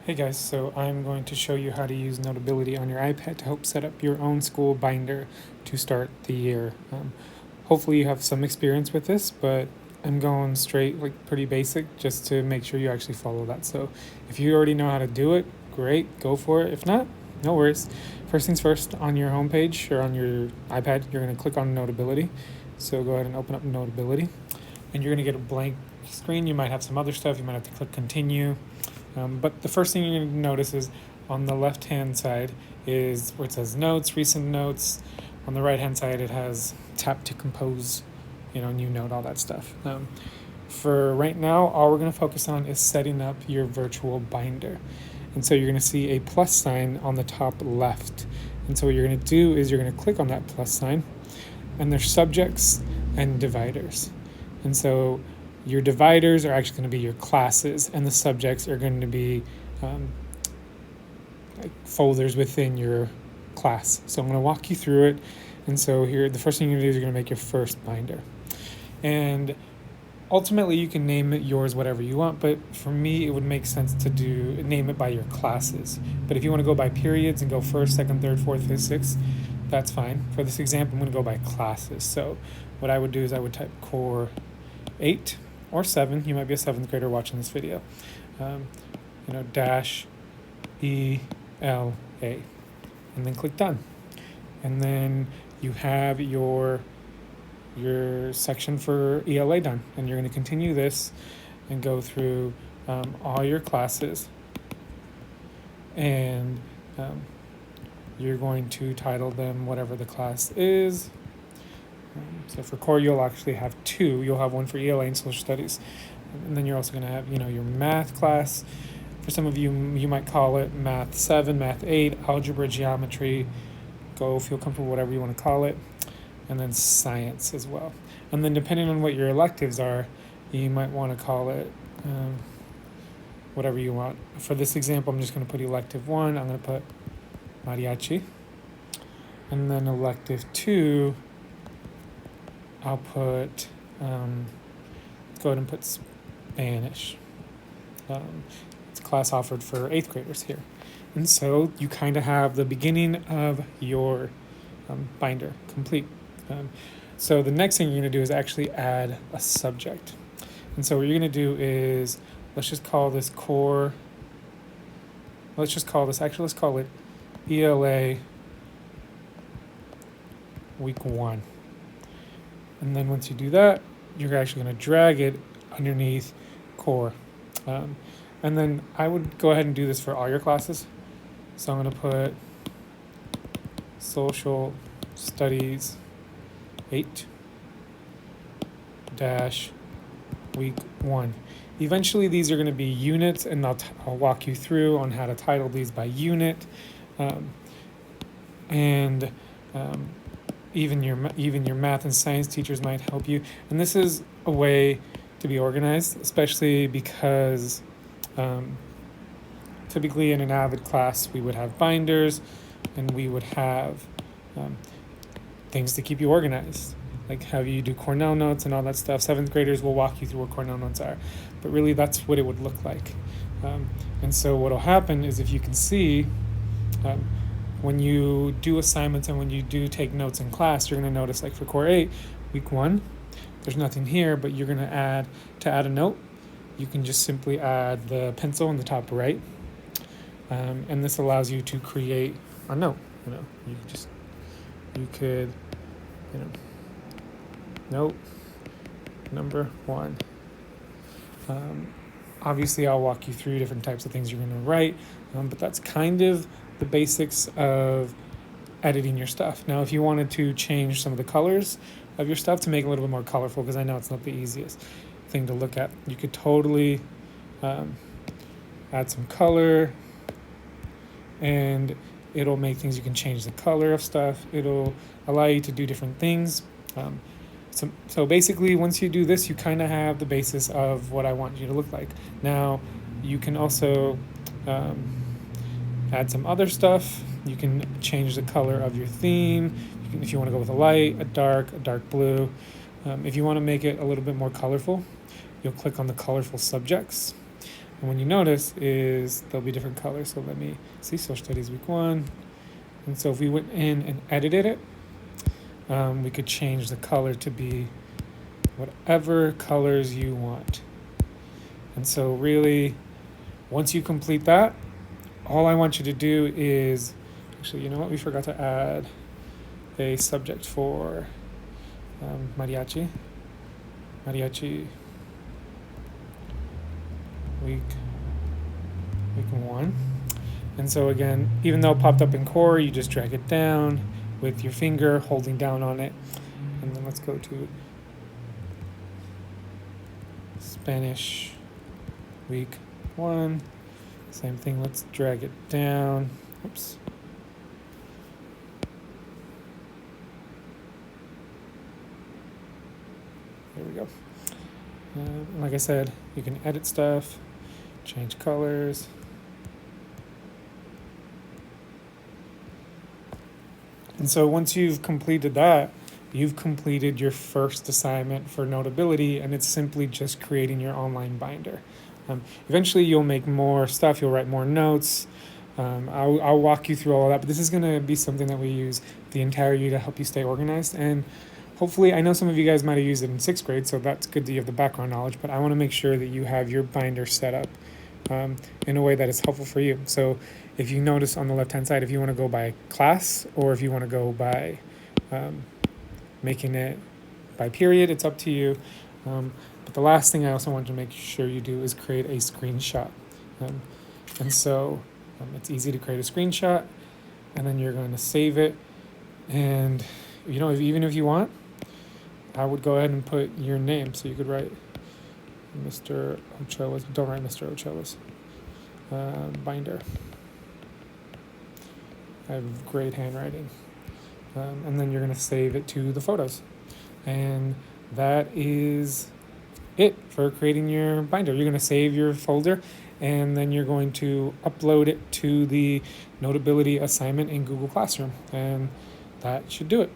Hey guys, so I'm going to show you how to use Notability on your iPad to help set up your own school binder to start the year. Hopefully you have some experience with this, but I'm going straight, like pretty basic, just to make sure you actually follow that. So if you already know how to do it, great, go for it. If not, no worries. First things first, on your homepage or on your iPad, you're going to click on Notability. So go ahead and open up Notability, and you're going to get a blank screen. You might have some other stuff. You might have to click Continue. But the first thing you're going to notice is on the left hand side is where it says Notes, Recent Notes. On the right hand side, it has Tap to Compose, new note, all that stuff. For right now, all we're going to focus on is setting up your virtual binder. And so you're going to see a plus sign on the top left. And so what you're going to do is you're going to click on that plus sign, and there's subjects and dividers. And so your dividers are actually going to be your classes, and the subjects are going to be like folders within your class. So I'm going to walk you through it. And so here, the first thing you're going to do is you're going to make your first binder. And ultimately, you can name it yours whatever you want, but for me, it would make sense to name it by your classes. But if you want to go by periods and go first, second, third, fourth, fifth, sixth, that's fine. For this example, I'm going to go by classes. So what I would do is I would type core 8 or 7. You might be a 7th grader watching this video. Dash ELA, and then click done. And then you have your section for ELA done, and you're going to continue this and go through all your classes, and you're going to title them whatever the class is. So for core, you'll actually have two. You'll have one for ELA and social studies, and then you're also going to have your math class. For some of you, you might call it math 7, math 8, algebra, geometry. Feel comfortable, whatever you want to call it. And then science as well. And then depending on what your electives are, you might want to call it whatever you want. For this example, I'm just going to put elective 1. I'm going to put mariachi. And then elective 2, I'll put, let's go ahead and put Spanish. It's a class offered for 8th graders here. And so you kind of have the beginning of your binder complete. So the next thing you're going to do is actually add a subject. And so what you're going to do is, let's call it ELA week 1. And then once you do that, you're actually going to drag it underneath core. And then I would go ahead and do this for all your classes. So I'm going to put social studies 8 dash week 1. Eventually these are going to be units, and I'll walk you through on how to title these by unit, and even your math and science teachers might help you. And this is a way to be organized, especially because typically in an AVID class we would have binders, and we would have things to keep you organized, like have you do Cornell notes and all that stuff. 7th graders will walk you through what Cornell notes are, but really that's what it would look like. And so what will happen is, if you can see, when you do assignments and when you do take notes in class, you're going to notice, like for core 8 week 1, there's nothing here, but you're going to add a note. You can just simply add the pencil in the top right, and this allows you to create a note. You could note number 1. Obviously I'll walk you through different types of things you're going to write, but that's kind of the basics of editing your stuff. Now, if you wanted to change some of the colors of your stuff to make it a little bit more colorful, because I know it's not the easiest thing to look at, you could totally add some color, and it'll make things. You can change the color of stuff. It'll allow you to do different things. So basically, once you do this, you kind of have the basis of what I want you to look like. Now, you can also add some other stuff. You can change the color of your theme. If you want to go with a light, a dark blue. If you want to make it a little bit more colorful, you'll click on the colorful subjects. And when you notice is there'll be different colors. So let me see, social studies week 1. And so if we went in and edited it, we could change the color to be whatever colors you want. And so really, once you complete that, all I want you to do is, actually, you know what? We forgot to add a subject for mariachi. Mariachi week 1. And so again, even though it popped up in core, you just drag it down with your finger, holding down on it. And then let's go to Spanish week 1. Same thing, let's drag it down. Oops. There we go. Like I said, you can edit stuff, change colors. And so once you've completed that, you've completed your first assignment for Notability, and it's simply just creating your online binder. Eventually you'll make more stuff, you'll write more notes. I'll walk you through all of that, but this is going to be something that we use the entire year to help you stay organized. And hopefully, I know some of you guys might have used it in 6th grade, so that's good that you have the background knowledge, but I want to make sure that you have your binder set up in a way that is helpful for you. So if you notice on the left-hand side, if you want to go by class or if you want to go by making it by period, it's up to you. But the last thing I also want to make sure you do is create a screenshot. And so it's easy to create a screenshot, and then you're going to save it. And even if you want, I would go ahead and put your name. So you could write Mr. Ochoa's. Don't write Mr. Ochoa's binder. I have great handwriting. And then you're going to save it to the photos. And that is it for creating your binder. You're going to save your folder, and then you're going to upload it to the Notability assignment in Google Classroom. And that should do it.